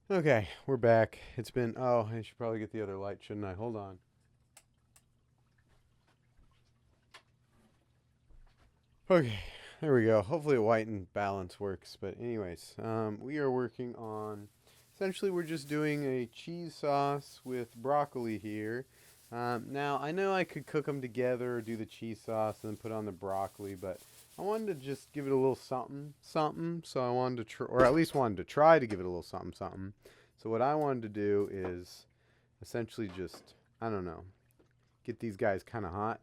Okay, we're back. It's been, oh, I should probably get the other light, shouldn't I? Hold on. Okay, there we go. Hopefully a white and balance works. But anyways, we are working on, essentially we're just doing a cheese sauce with broccoli here. Now, I know I could cook them together or do the cheese sauce and then put on the broccoli, but I wanted to just give it a little something, something. So I wanted to try, or at least wanted to try to give it a little something, something. So what I wanted to do is essentially just, I don't know, get these guys kind of hot,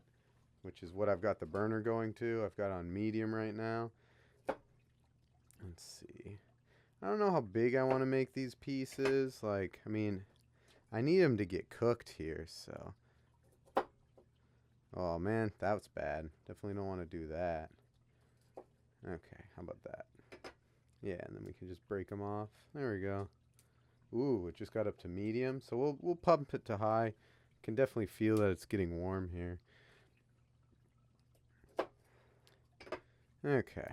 which is what I've got the burner going to. I've got on medium right now. Let's see. I don't know how big I want to make these pieces. Like, I mean, I need them to get cooked here, so. Oh man, that was bad. Definitely don't want to do that. Okay, how about that? Yeah, and then we can just break them off. There we go. Ooh, it just got up to medium, so we'll pump it to high. Can definitely feel that it's getting warm here. Okay.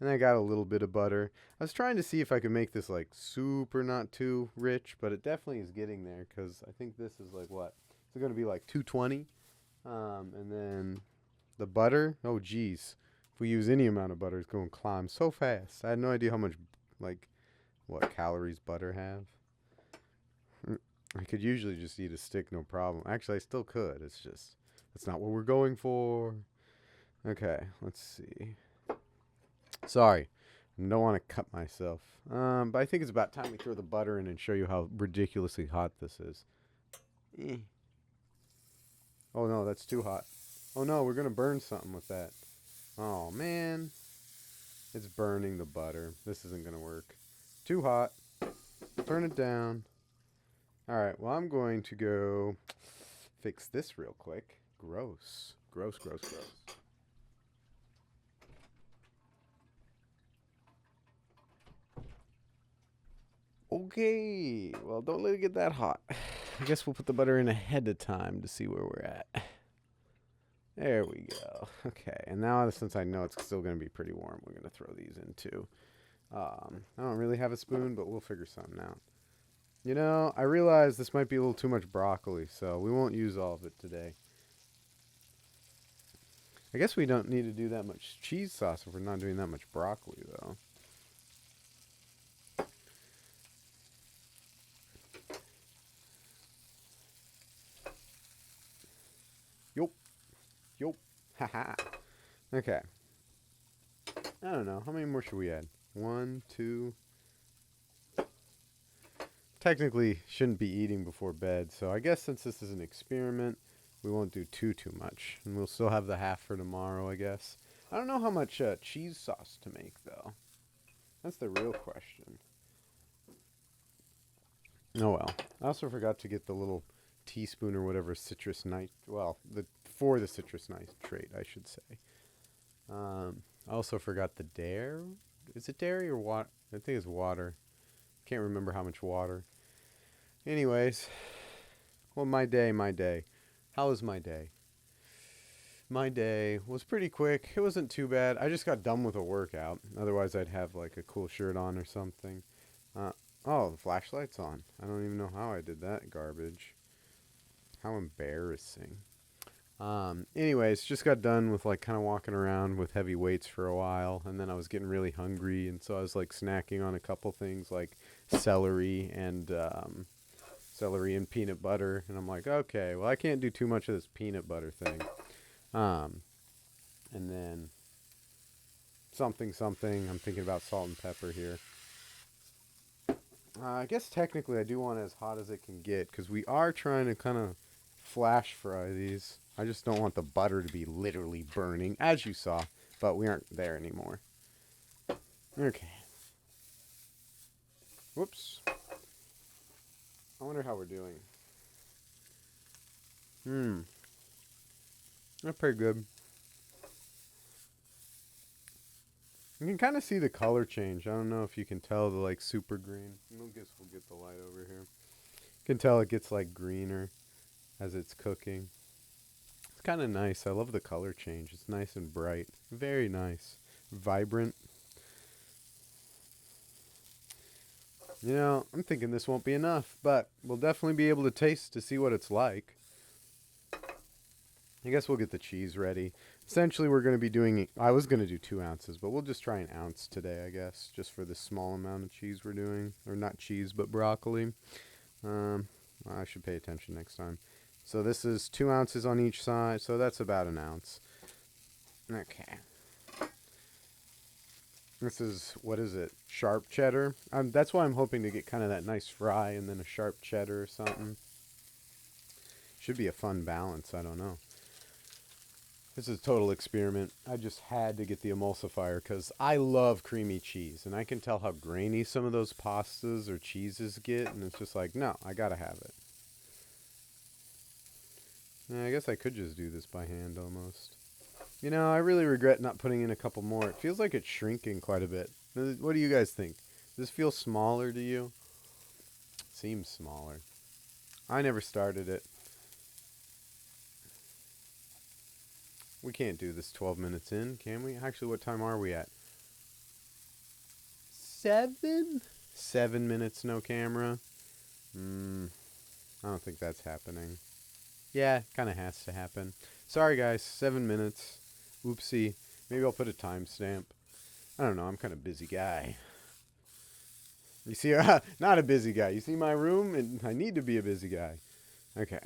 And I got a little bit of butter. I was trying to see if I could make this like super not too rich, but it definitely is getting there because I think this is like what? It's going to be like 220. And then the butter, oh geez. If we use any amount of butter, it's going to climb so fast. I had no idea how much, like, what calories butter have. I could usually just eat a stick, no problem. Actually, I still could. It's just, that's not what we're going for. Okay, let's see. Sorry, I don't want to cut myself. But I think it's about time we throw the butter in and show you how ridiculously hot this is. Eh. Oh no, that's too hot. Oh no, we're gonna burn something with that. Oh man, it's burning the butter. This isn't gonna work. Too hot. Turn it down. All right. Well, I'm going to go fix this real quick. Gross. Gross. Gross. Gross. Okay. Well, don't let it get that hot. I guess we'll put the butter in ahead of time to see where we're at. There we go. Okay, and now since I know it's still going to be pretty warm, we're going to throw these in too. I don't really have a spoon, but we'll figure something out. You know, I realize this might be a little too much broccoli, so we won't use all of it today. I guess we don't need to do that much cheese sauce if we're not doing that much broccoli, though. Yup. Yup. Haha. Okay. I don't know. How many more should we add? One, two. Technically, shouldn't be eating before bed, so I guess since this is an experiment, we won't do too much, and we'll still have the half for tomorrow, I guess. I don't know how much cheese sauce to make though. That's the real question. Oh well. I also forgot to get the little teaspoon or whatever citrus nit. Well, the citrus nitrate, I should say. I also forgot the dare. Is it dairy or water? I think it's water. Can't remember how much water. Anyways, well, my day, my day. How was my day? My day was pretty quick. It wasn't too bad. I just got done with a workout. Otherwise, I'd have like a cool shirt on or something. Uh, oh, the flashlight's on. I don't even know how I did that garbage. How embarrassing. Anyways, just got done with like kind of walking around with heavy weights for a while, and then I was getting really hungry, and so I was like snacking on a couple things like celery and celery and peanut butter, and I'm like, okay, well I can't do too much of this peanut butter thing. Um, and then something something. I'm thinking about salt and pepper here. I guess technically I do want it as hot as it can get because we are trying to kind of flash fry these. I just don't want the butter to be literally burning, as you saw, but we aren't there anymore. Okay. Whoops. I wonder how we're doing. That's pretty good. You can kind of see the color change. I don't know if you can tell the like super green. I guess we'll get the light over here. You can tell it gets like greener as it's cooking. It's kind of nice. I love the color change. It's nice and bright. Very nice. Vibrant. You know, I'm thinking this won't be enough, but we'll definitely be able to taste to see what it's like. I guess we'll get the cheese ready. Essentially, we're going to be doing, I was going to do 2 ounces, but we'll just try an ounce today, I guess, just for the small amount of cheese we're doing. Or not cheese, but broccoli. I should pay attention next time. So this is 2 ounces on each side, so that's about an ounce. Okay. This is, what is it? Sharp cheddar? That's why I'm hoping to get kind of that nice fry and then a sharp cheddar or something. Should be a fun balance, I don't know. This is a total experiment. I just had to get the emulsifier because I love creamy cheese. And I can tell how grainy some of those pastas or cheeses get. And it's just like, no, I gotta have it. Yeah, I guess I could just do this by hand almost. You know, I really regret not putting in a couple more. It feels like it's shrinking quite a bit. What do you guys think? Does this feel smaller to you? Seems smaller. I never started it. We can't do this 12 minutes in, can we? Actually, what time are we at? 7? 7 minutes, no camera. I don't think that's happening. Yeah, kind of has to happen. Sorry, guys. 7 minutes. Oopsie. Maybe I'll put a timestamp. I don't know. I'm kind of a busy guy. You see, not a busy guy. You see my room? And I need to be a busy guy. Okay.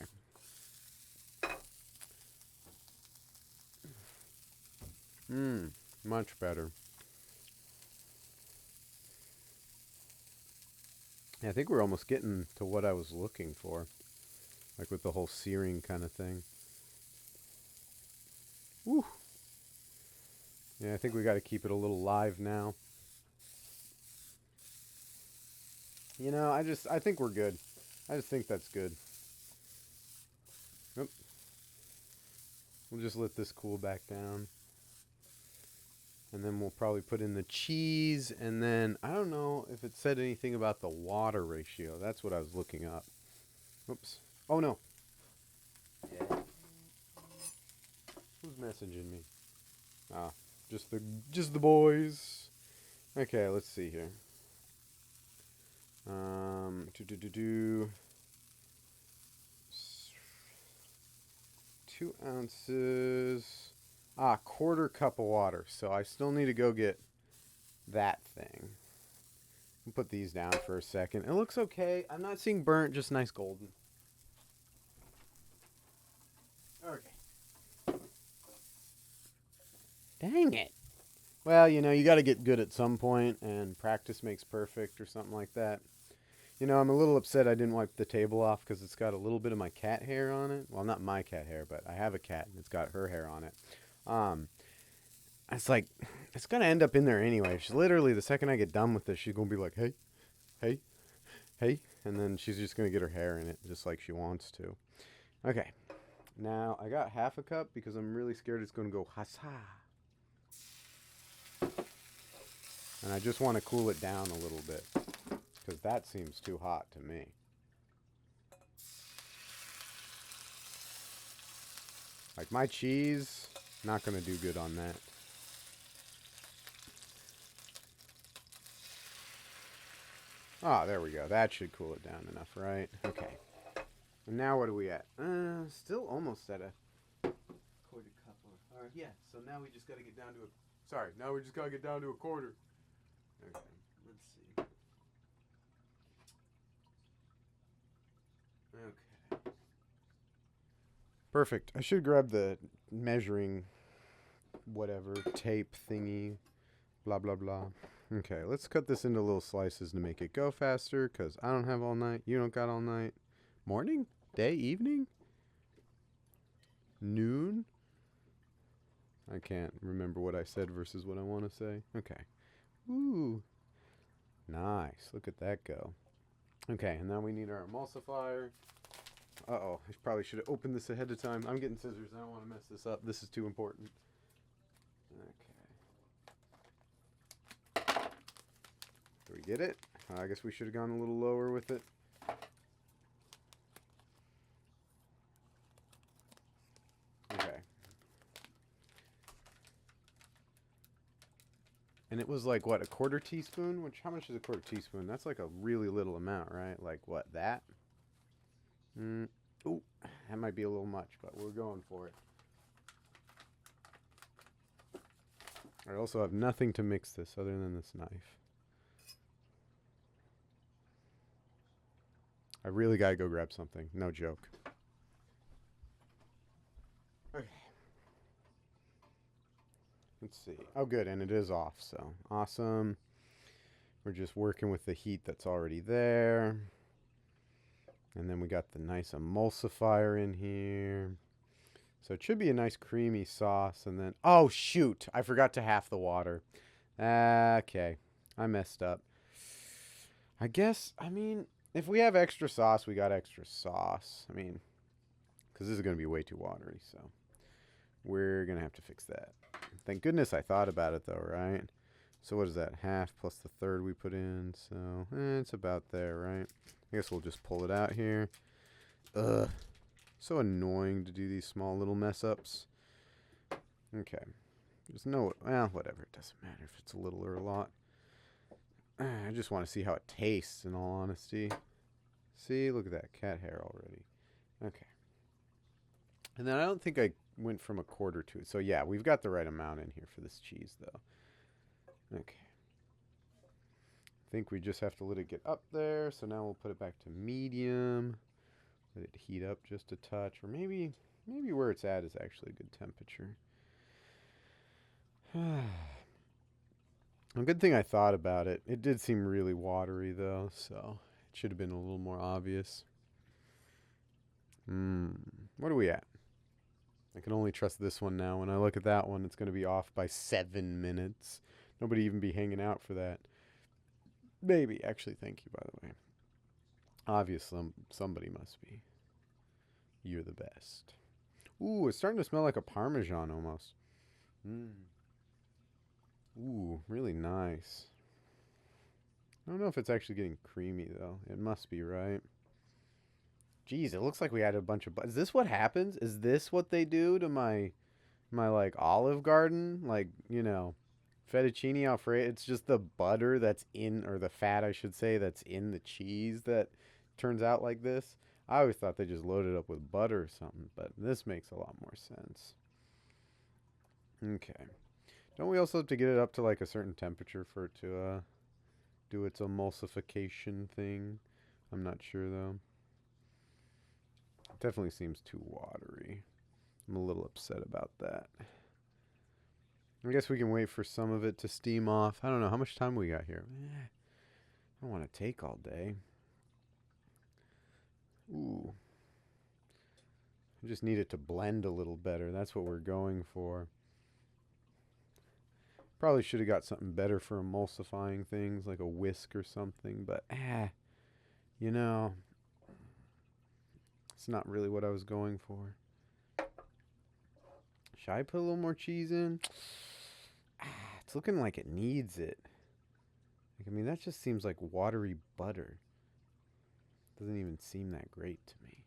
Much better. Yeah, I think we're almost getting to what I was looking for. Like with the whole searing kind of thing. Woo! Yeah, I think we got to keep it a little live now. You know, I think we're good. I just think that's good. Oop. We'll just let this cool back down. And then we'll probably put in the cheese. And then, I don't know if it said anything about the water ratio. That's what I was looking up. Oops. Oh, no. Yeah. Who's messaging me? Ah, just the boys. Okay, let's see here. 2 ounces. Quarter cup of water. So I still need to go get that thing. We'll put these down for a second. It looks okay. I'm not seeing burnt, just nice golden. Okay. Dang it. Well, you know, you got to get good at some point, and practice makes perfect or something like that. You know, I'm a little upset I didn't wipe the table off because it's got a little bit of my cat hair on it. Well, not my cat hair, but I have a cat, and it's got her hair on it. It's like, it's going to end up in there anyway. She's literally, the second I get done with this, she's going to be like, hey, hey, hey. And then she's just going to get her hair in it just like she wants to. Okay. Now, I got half a cup because I'm really scared it's going to go hasa. And I just want to cool it down a little bit because that seems too hot to me. Like my cheese, not going to do good on that. Ah, there we go. That should cool it down enough, right? Okay. And now what are we at? Still almost at a quarter cup. Yeah, so now we just got to get down to a... Sorry, now we just got to get down to a quarter. Okay, let's see. Okay. Perfect. I should grab the measuring whatever tape thingy. Blah, blah, blah. Okay, let's cut this into little slices to make it go faster because I don't have all night. You don't got all night. Morning? Day? Evening? Noon? I can't remember what I said versus what I want to say. Okay. Ooh. Nice. Look at that go. Okay, and now we need our emulsifier. Uh-oh. I probably should have opened this ahead of time. I'm getting scissors. I don't want to mess this up. This is too important. Okay. Do we get it? I guess we should have gone a little lower with it. Okay. And it was like, what, a quarter teaspoon? How much is a quarter teaspoon? That's like a really little amount, right? Like, what, that? Ooh, that might be a little much, but we're going for it. I also have nothing to mix this other than this knife. I really gotta go grab something. No joke. Okay. Let's see. Oh, good, and it is off, so awesome. We're just working with the heat that's already there. And then we got the nice emulsifier in here. So it should be a nice creamy sauce. And then, oh, shoot, I forgot to half the water. Okay, I messed up. I guess, if we have extra sauce, we got extra sauce. Because this is going to be way too watery, so we're going to have to fix that. Thank goodness I thought about it, though, right? So what is that? Half plus the third we put in. So it's about there, right? I guess we'll just pull it out here. Ugh. So annoying to do these small little mess ups. Okay. There's no... Well, whatever. It doesn't matter if it's a little or a lot. I just want to see how it tastes, in all honesty. See? Look at that. Cat hair already. Okay. And then I don't think I went from a quarter to it. So yeah, we've got the right amount in here for this cheese, though. Okay. I think we just have to let it get up there. So now we'll put it back to medium. Let it heat up just a touch. Or maybe where it's at is actually a good temperature. A good thing I thought about it. It did seem really watery, though. So it should have been a little more obvious. What are we at? I can only trust this one now. When I look at that one, it's going to be off by 7 minutes. Nobody even be hanging out for that. Maybe. Actually, thank you, by the way. Obviously, somebody must be. You're the best. Ooh, it's starting to smell like a Parmesan almost. Ooh, really nice. I don't know if it's actually getting creamy, though. It must be, right? Jeez, it looks like we added a bunch of... Is this what happens? Is this what they do to my like, Olive Garden? Like, fettuccine Alfredo. It's just the butter that's in... Or the fat, I should say, that's in the cheese that turns out like this. I always thought they just loaded up with butter or something. But this makes a lot more sense. Okay. Don't we also have to get it up to, like, a certain temperature for it to do its emulsification thing? I'm not sure, though. Definitely seems too watery. I'm a little upset about that. I guess we can wait for some of it to steam off. I don't know. How much time we got here? I don't want to take all day. Ooh. I just need it to blend a little better. That's what we're going for. Probably should have got something better for emulsifying things, like a whisk or something. But, it's not really what I was going for. Should I put a little more cheese in? It's looking like it needs it. That just seems like watery butter. Doesn't even seem that great to me.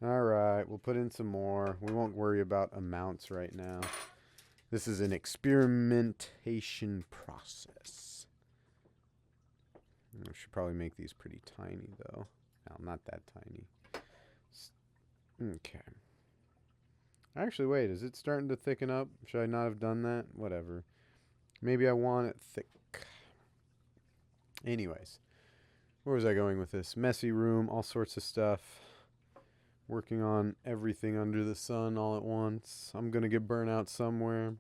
Alright, we'll put in some more. We won't worry about amounts right now. This is an experimentation process. I should probably make these pretty tiny, though. No, not that tiny. Okay. Actually, wait, is it starting to thicken up? Should I not have done that? Whatever. Maybe I want it thick. Anyways, where was I going with this? Messy room, all sorts of stuff. Working on everything under the sun all at once. I'm going to get burnt out somewhere.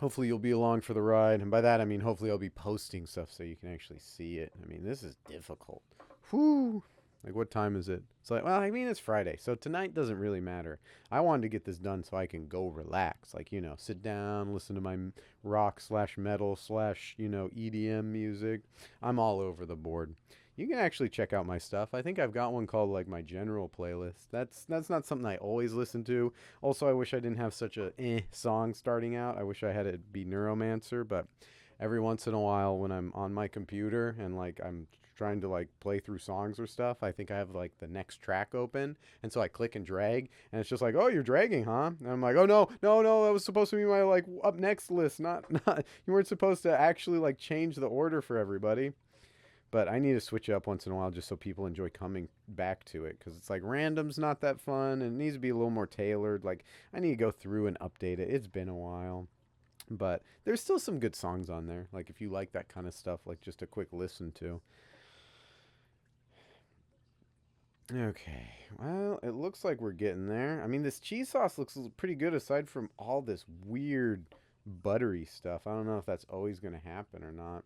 Hopefully you'll be along for the ride. And by that, I mean hopefully I'll be posting stuff so you can actually see it. This is difficult. Whew. Like, what time is it? It's like, well, it's Friday, so tonight doesn't really matter. I wanted to get this done so I can go relax. Like, sit down, listen to my rock/metal/EDM music. I'm all over the board. You can actually check out my stuff. I think I've got one called, like, my general playlist. That's not something I always listen to. Also, I wish I didn't have such a song starting out. I wish I had it be Neuromancer, but every once in a while when I'm on my computer and, like, I'm trying to like play through songs or stuff, I think I have like the next track open, and so I click and drag, and it's just like, oh, you're dragging, huh? And I'm like, oh no, no, no, that was supposed to be my like up next list, not you weren't supposed to actually like change the order for everybody. But I need to switch it up once in a while just so people enjoy coming back to it, because it's like random's not that fun and it needs to be a little more tailored. Like I need to go through and update it. It's been a while. But there's still some good songs on there. Like if you like that kind of stuff, like just a quick listen to. Okay, well, it looks like we're getting there. I mean, this cheese sauce looks pretty good aside from all this weird buttery stuff. I don't know if that's always going to happen or not.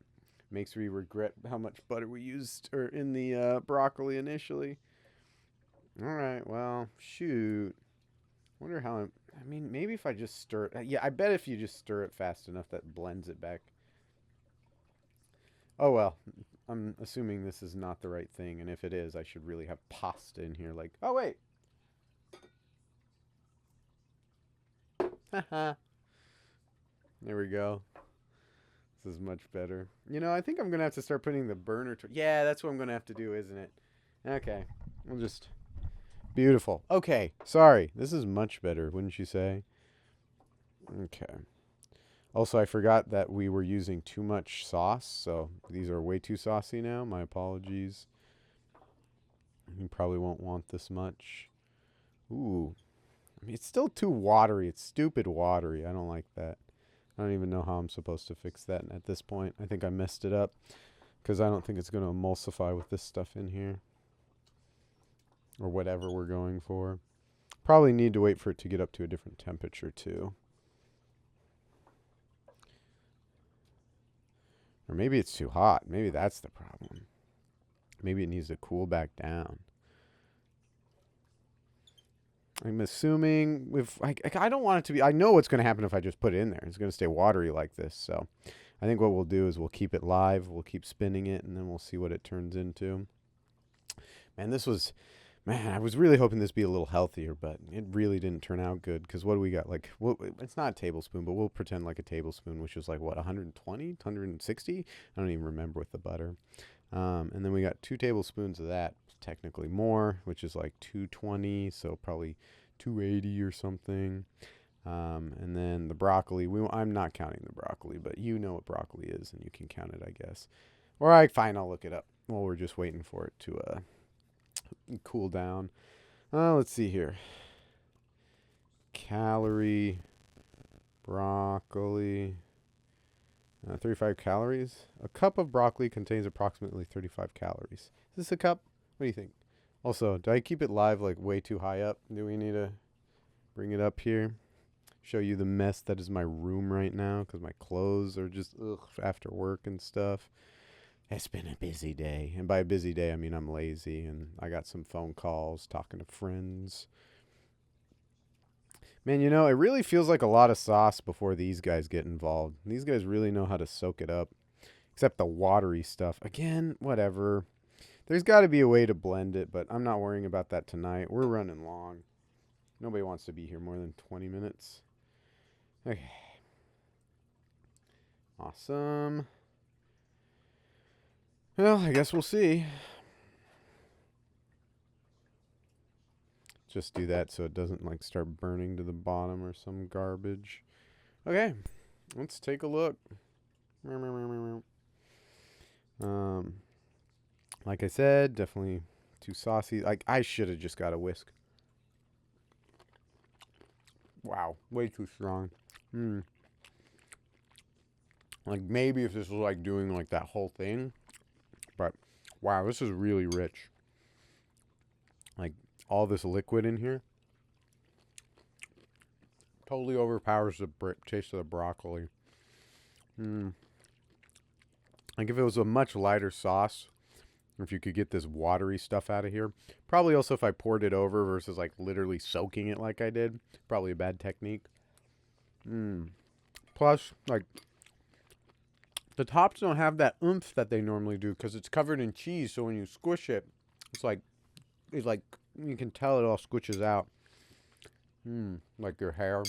Makes me regret how much butter we used or in the broccoli initially. All right, well, shoot. Wonder how I mean, maybe if I just stir it. Yeah, I bet if you just stir it fast enough, that blends it back. Oh, well. I'm assuming this is not the right thing, and if it is, I should really have pasta in here. Like, oh, wait. Haha. There we go. This is much better. You know, I think I'm going to have to start putting the burner. Yeah, that's what I'm going to have to do, isn't it? Okay. We'll just... Beautiful. Okay. Sorry. This is much better, wouldn't you say? Okay. Also, I forgot that we were using too much sauce, so these are way too saucy now. My apologies. You probably won't want this much. Ooh. I mean, it's still too watery. It's stupid watery. I don't like that. I don't even know how I'm supposed to fix that at this point. I think I messed it up because I don't think it's going to emulsify with this stuff in here or whatever we're going for. Probably need to wait for it to get up to a different temperature too. Or maybe it's too hot. Maybe that's the problem. Maybe it needs to cool back down. I'm assuming if I don't want it to be. I know what's going to happen if I just put it in there. It's going to stay watery like this. So I think what we'll do is we'll keep it live. We'll keep spinning it, and then we'll see what it turns into. Man, I was really hoping this would be a little healthier, but it really didn't turn out good. Because what do we got? Like, it's not a tablespoon, but we'll pretend like a tablespoon, which is like, what, 120, 160? I don't even remember with the butter. And then we got 2 tablespoons of that, technically more, which is like 220, so probably 280 or something. And then the broccoli, I'm not counting the broccoli, but you know what broccoli is, and you can count it, I guess. All right, fine, I'll look it up while we're just waiting for it to cool down. Let's see here. Calorie, broccoli... 35 calories. A cup of broccoli contains approximately 35 calories. Is this a cup? What do you think? Also, do I keep it live like way too high up? Do we need to bring it up here? Show you the mess that is my room right now because my clothes are just after work and stuff. It's been a busy day. And by a busy day, I mean I'm lazy and I got some phone calls, talking to friends. Man, you know, it really feels like a lot of sauce before these guys get involved. These guys really know how to soak it up. Except the watery stuff. Again, whatever. There's got to be a way to blend it, but I'm not worrying about that tonight. We're running long. Nobody wants to be here more than 20 minutes. Okay. Awesome. Well, I guess we'll see. Just do that so it doesn't like start burning to the bottom or some garbage. Okay, let's take a look. Like I said, definitely too saucy. Like I should have just got a whisk. Wow, way too strong. Like maybe if this was like doing like that whole thing, but wow, this is really rich. Like all this liquid in here totally overpowers the taste of the broccoli. Like if it was a much lighter sauce, if you could get this watery stuff out of here. Probably also if I poured it over versus like literally soaking it like I did. Probably a bad technique. Plus, like, the tops don't have that oomph that they normally do because it's covered in cheese. So when you squish it, it's like you can tell it all squishes out. Like your hair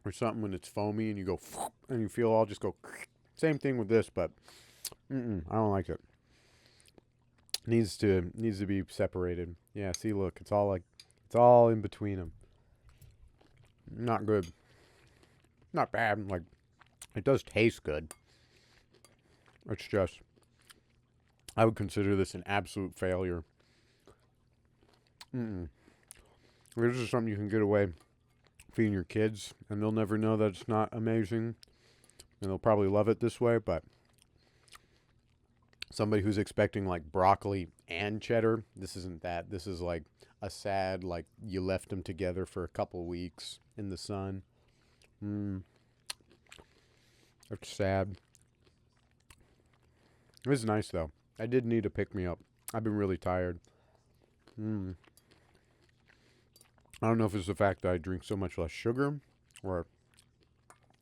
or something when it's foamy and you go and you feel all just go. Same thing with this, but I don't like it. Needs to be separated. Yeah, see, look, it's all in between them. Not good. Not bad. Like, it does taste good. It's just, I would consider this an absolute failure. This is something you can get away feeding your kids, and they'll never know that it's not amazing, and they'll probably love it this way. But somebody who's expecting like broccoli and cheddar, this isn't that. This is like a sad, like you left them together for a couple weeks in the sun. It's sad. It was nice though. I did need a pick me up. I've been really tired. I don't know if it's the fact that I drink so much less sugar or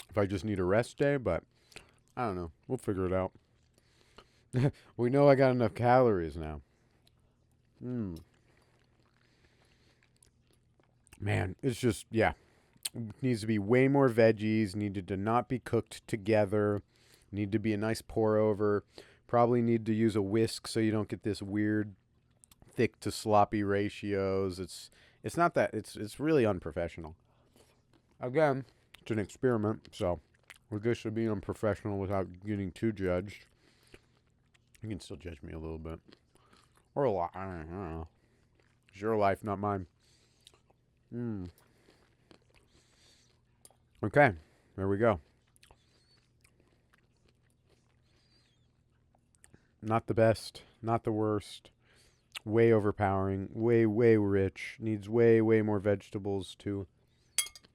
if I just need a rest day, but I don't know. We'll figure it out. We know I got enough calories now. Man, it's just, yeah. It needs to be way more veggies. Needed to not be cooked together. Need to be a nice pour over. Probably need to use a whisk so you don't get this weird thick to sloppy ratios. It's not that. It's really unprofessional. Again, it's an experiment, so we're just to be unprofessional without getting too judged. You can still judge me a little bit. Or a lot. I don't know. It's your life, not mine. Okay, there we go. Not the best, not the worst. Way overpowering, way rich. Needs way more vegetables to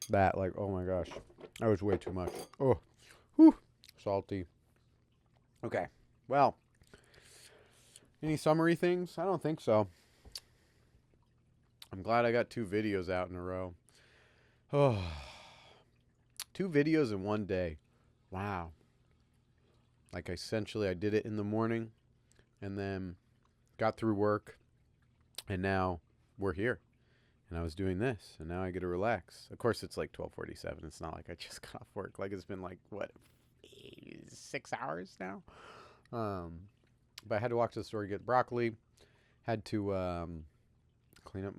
that. Like, oh my gosh, that was way too much. Oh, whew, salty. Okay, well, any summary things? I don't think so. I'm glad I got 2 videos out in a row. Oh, 2 videos in one day. Wow. Like, essentially, I did it in the morning and then got through work, and now we're here. And I was doing this, and now I get to relax. Of course, it's like 12:47. It's not like I just got off work. Like, it's been like, what, 6 hours now? But I had to walk to the store to get broccoli. Had to clean up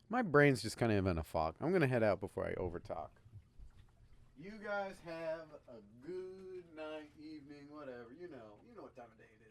my brain's just kind of in a fog. I'm going to head out before I overtalk. You guys have a good night, evening, whatever. You know what time of day it is.